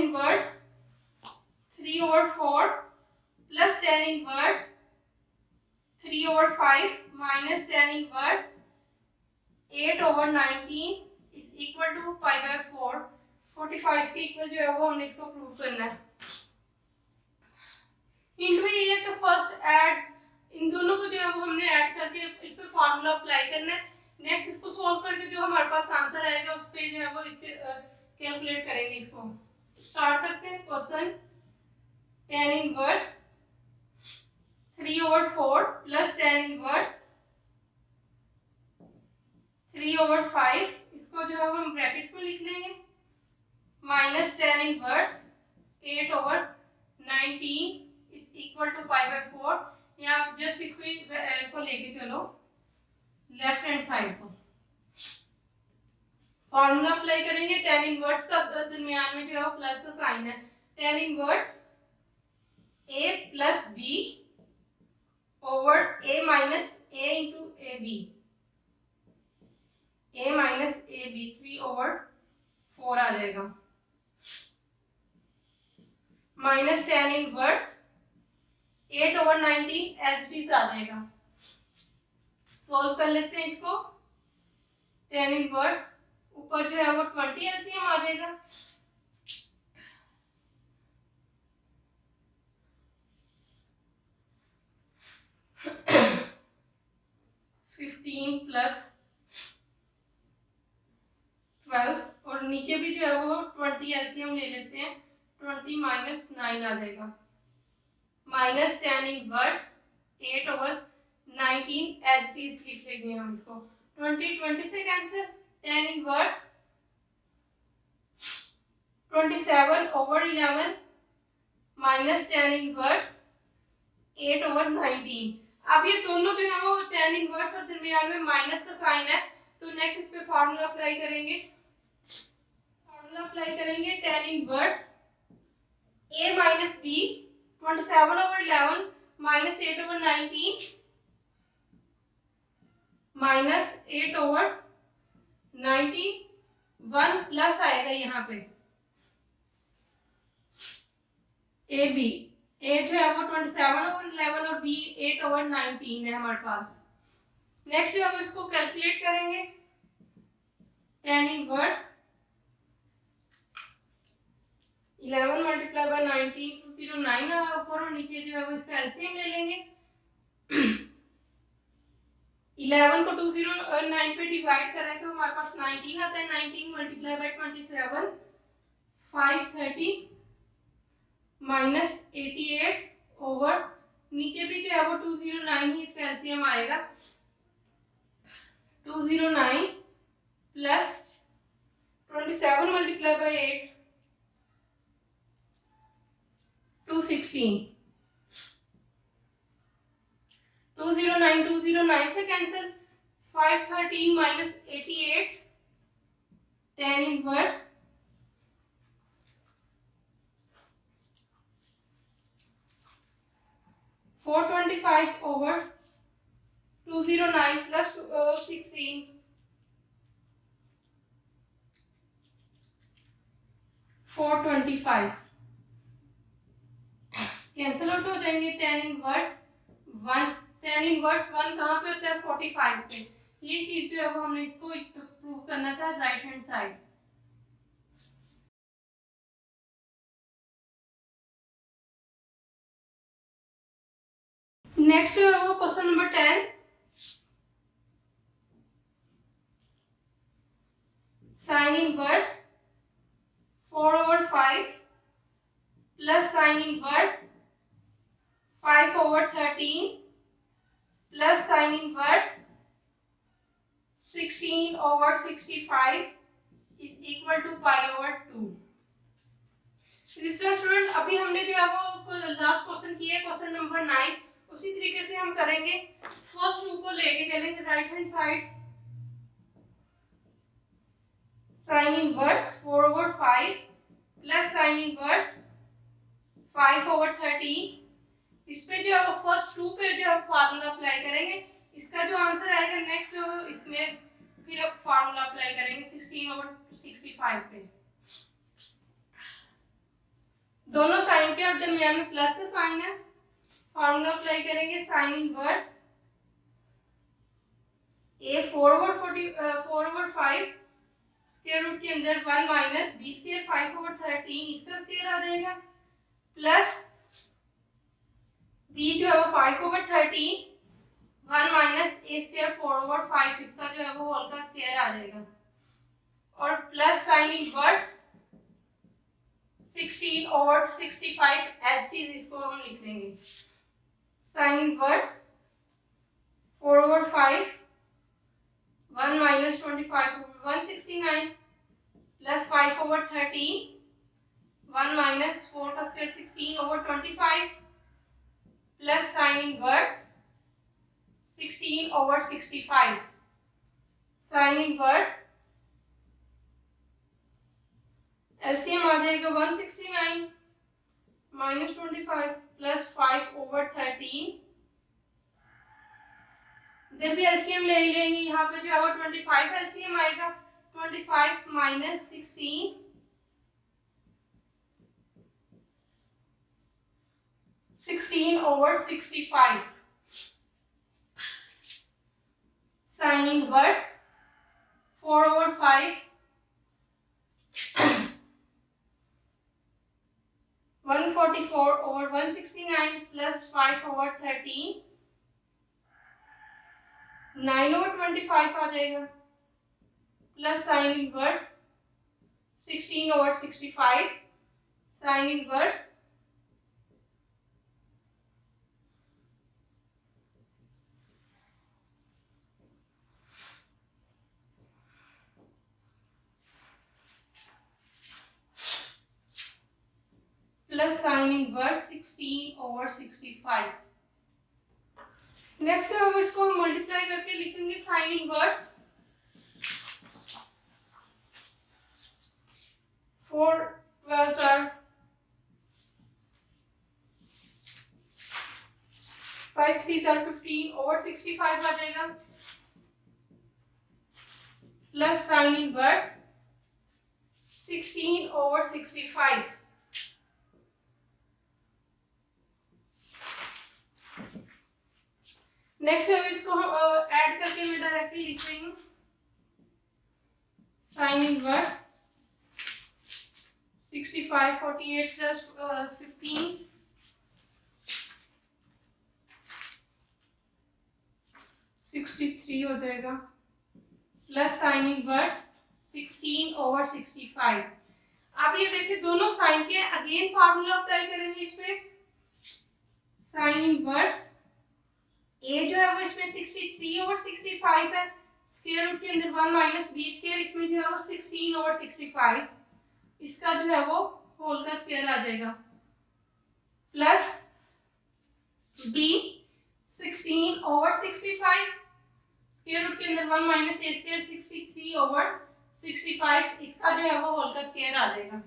Inverse 3/4 plus tan inverse 3/5 minus tan inverse 8/19 is equal to π/4। 45 के equal जो है वो हमने इसको प्रूव करना है। हिंट में ये है कि फर्स्ट ऐड इन दोनों को जो है वो हमने ऐड करके इस पे फार्मूला अप्लाई करना है। नेक्स्ट इसको सॉल्व करके जो हमारे पास आंसर आएगा उस पे जो है वो कैलकुलेट करेंगे। इसको स्टार्ट करते हैं। Question tan inverse 3/4 plus tan inverse 3/5 इसको जो है हम ब्रैकेट्स में लिख लेंगे minus tan inverse 8/19 is equal to π/4। यहाँ जस्ट इसको लेके चलो लेफ्ट हैंड साइड को। फॉर्मूला अप्लाई करेंगे। tan इनवर्स का दरमियान में जो है प्लस का साइन है। tan inverse a plus b over a minus a into A B. a minus A B 3/4 आ जाएगा minus tan inverse 8/19 S D आ जाएगा। सॉल्व कर लेते हैं इसको। tan इनवर्स ऊपर जो है वो 20 एलसीएम आ जाएगा। प्लस 12 और नीचे भी जो है वो 20 एलसीएम ले लेते हैं। 20 माइनस 9 आ जाएगा minus tan inverse 8/19 H D लिख लेंगे हम इसको। 20 से cancel. tan inverse 27/11 minus tan inverse 8/19। अब ये दोनों जो है वो tan इनवर्स और दरमियान में माइनस का साइन है तो नेक्स्ट इस पे फार्मूला अप्लाई करेंगे। tan inverse a minus b 27/11 minus 8/19 minus 8/91 plus आएगा यहाँ पे ए बी। ए जो है वो 27/11 और बी 8/19 है हमारे पास। नेक्स्ट जो हम इसको कैलकुलेट करेंगे। tan इनवर्स 11 मल्टीप्लाई बाय 19 209 है ऊपर और नीचे जो है वो इसका एलसीएम ले लेंगे। 11 को 209 पे डिवाइड करें तो हमारे पास 19 आता है। 19 मल्टीप्लाई बाय 27 530 माइनस 88 ओवर नीचे भी जो है वो 209 ही इसका एलसीएम आएगा। 209 प्लस 27 मल्टीप्लाई बाय 8 216 209 से cancel. 513 minus 88 tan inverse 425 over 209 plus 16 425 cancel out हो जाएंगे। tan इनवर्स 1 कहाँ पे होता है 45 पे। ये चीज जो है वो हमने इसको प्रूव करना था राइट हैंड साइड। नेक्स्ट जो है वो question number 10। Sine inverse 4/5 plus sine inverse 5/13 plus sine inverse 16/65 is equal to π/2। Student अभी हमने जो है वो लास्ट क्वेश्चन किया है क्वेश्चन नंबर 9। उसी तरीके से हम करेंगे। फर्स्ट रू को लेके चलेंगे right hand side. Sign inverse 4/5 plus sine inverse 5/13 इस पे जो है फर्स्ट टू पे जो हम फार्मूला अप्लाई करेंगे। इसका जो आंसर आएगा नेक्स्ट जो इसमें फिर फार्मूला अप्लाई करेंगे 16/65 पे। दोनों साइन के और दरमियान में प्लस का साइन है, फॉर्मूला अप्लाई करेंगे साइन इनवर्स ए 4/5 स्क्वायर रूट के अंदर 1 माइनस बी स्क्वायर 5/13 इसका स्क्वायर आ जाएगा, प्लस बी जो है वो 5/13 1 माइनस ए स्क्वायर 4/5 इसका जो है वो होल का स्क्वायर आ जाएगा, और plus sine inverse 16/65 as it is इसको हम लिख लेंगे। Sine inverse 4/5 1 minus 25/169 plus 5/13 1 minus 4 का square 16/25 plus sine inverse 16/65। Sine inverse LCM आ जाएगा 169 माइनस 25 प्लस 5/13, इधर भी एलसीएम ले ही लेंगे, यहाँ पे जो है वो 25 एलसीएम आएगा, 25 माइनस 16 16/65। साइन इनवर्स 4/5 144/169 प्लस 5/13 9/25 आ जाएगा, plus sine inverse 16/65। Sine inverse plus sine inverse 16/65। Next हम इसको मल्टीप्लाई करके लिखेंगे साइन इनवर्स 4 12 are 5 3 are 15/65 आ जाएगा, प्लस साइन इनवर्स 16/65। नेक्स्ट अब इसको ऐड करके मैं डायरेक्टली लिख रही हूँ साइन इनवर्स 65 48 प्लस 15 63 हो जाएगा, प्लस साइन इनवर्स 16/65। अब ये देखिए दोनों साइन के अगेन फार्मूला अप्लाई करेंगे इस पे। साइन इनवर्स ए जो है वो इसमें 63/65 है, स्क्वायर रूट के अंदर 1 माइनस बी स्क्वायर, इसमें जो है वो 16/65 इसका जो है वो होल का स्क्वायर आ जाएगा, प्लस बी 16/65 स्क्वायर रूट के अंदर 1 माइनस ए स्क्वायर 63/65 इसका जो है वो होल का स्क्वायर आ जाएगा।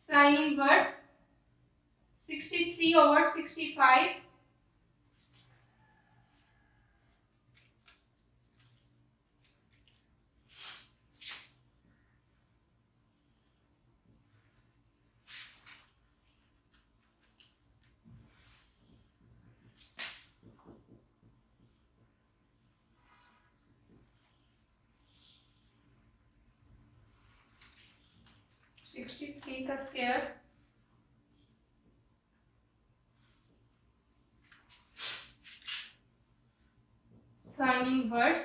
साइन इनवर्स 63/65 63 का स्क्वायर साइन इनवर्स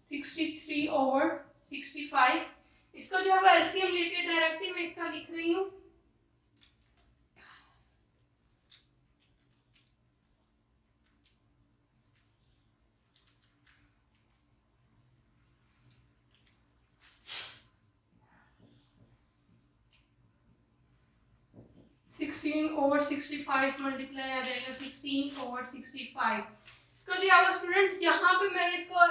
63/65 इसको जो है वो एलसीएम लेके डायरेक्टली मैं इसका लिख रही हूँ। over 65 मल्टीप्लाई आ जाएगा 16/65। इसको जो है स्टूडेंट यहाँ पे मैंने इसको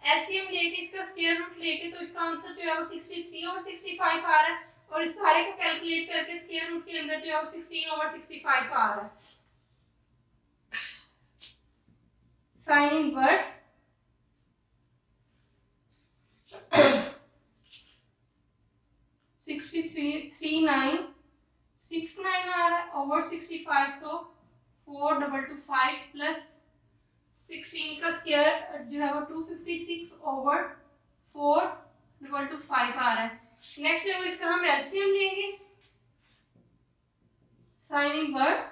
एलसीएम लेके इसका स्क्वायर रूट लेके तो इसका आंसर जो है वो 63/65 आ रहा है, और इस सारे को कैलकुलेट करके स्क्वायर रूट के अंदर जो है वो 16/65 आ रहा है। साइन इनवर्स 3969 आ रहा है ओवर 65 तो 4225 प्लस 16 का स्क्वायर जो है वो 256 ओवर 4225 आ रहा है। नेक्स्ट जो इसका हम एलसीएम लेंगे, साइन इनवर्स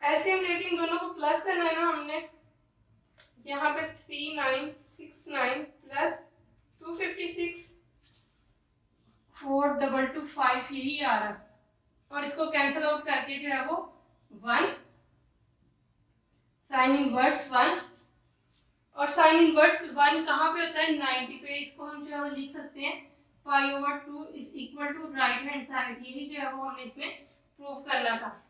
एलसीएम लेके इन दोनों को प्लस करना है ना हमने, यहाँ पे 3969 प्लस 256 4225 यही आ रहा है और इसको कैंसिल आउट करके जो है वो 1 साइन इनवर्स 1 और साइन इनवर्स 1 कहाँ पे होता है 90 पे, इसको हम जो है वो लिख सकते हैं π/2 is equal to right hand side, यही जो है वो हमने इसमें प्रूव करना था।